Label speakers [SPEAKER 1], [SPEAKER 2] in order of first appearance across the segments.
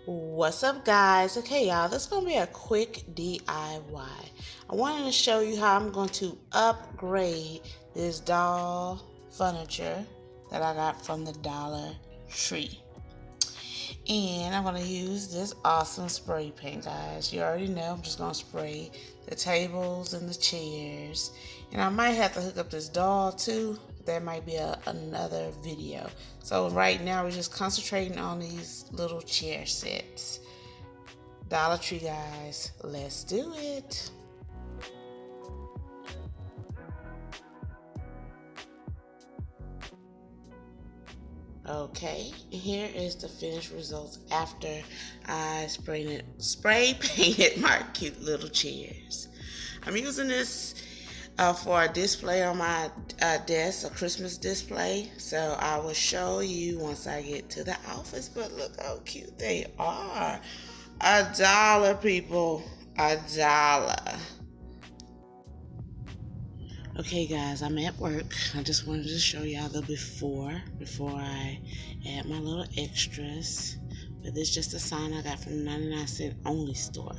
[SPEAKER 1] What's up, guys? Okay, y'all, this is going to be a quick DIY. I wanted to show you how I'm going to upgrade this doll furniture that I got from the Dollar Tree. And I'm going to use this awesome spray paint, guys. You already know I'm just going to spray the tables and the chairs. And I might have to hook up this doll too. That might be another video. So right now we're just concentrating on these little chair sets. Dollar Tree, guys. Let's do it. Okay, here is the finished results after I spray painted my cute little chairs. I'm using this for a display on my desk, a Christmas display. So I will show you once I get to the office. But look how cute they are. $1, people. $1. Okay, guys, I'm at work. I just wanted to show y'all the before I add my little extras. But this is just a sign I got from the 99-cent only store.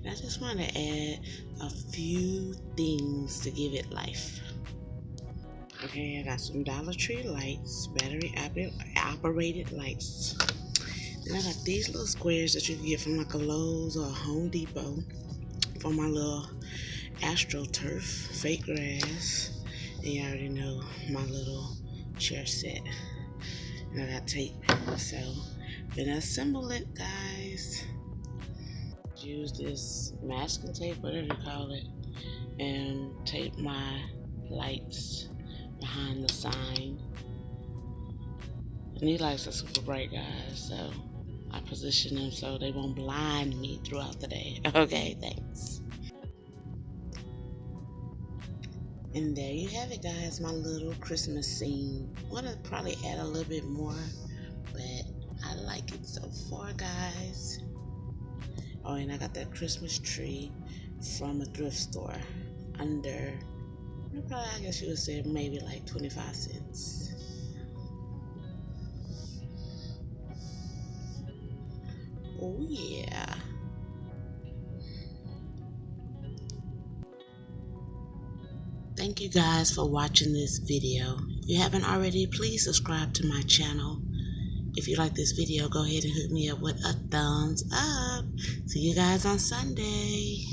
[SPEAKER 1] And I just wanted to add a few things to give it life. Okay, I got some Dollar Tree lights, battery operated lights. Then I got these little squares that you can get from like a Lowe's or a Home Depot for my little AstroTurf fake grass. And you already know my little chair set. And I got tape, so gonna assemble it, guys. Use this masking tape, whatever you call it, and tape my lights behind the sign. And these lights are super bright, guys, so I position them so they won't blind me throughout the day. Okay, thanks. And there you have it, guys, my little Christmas scene. I'm gonna probably add a little bit more, but I like it so far, guys. Oh, and I got that Christmas tree from a thrift store under, probably, I guess you would say maybe like 25 cents. Oh yeah. Thank you guys for watching this video. If you haven't already, please subscribe to my channel. If you like this video, go ahead and hook me up with a thumbs up. See you guys on Sunday.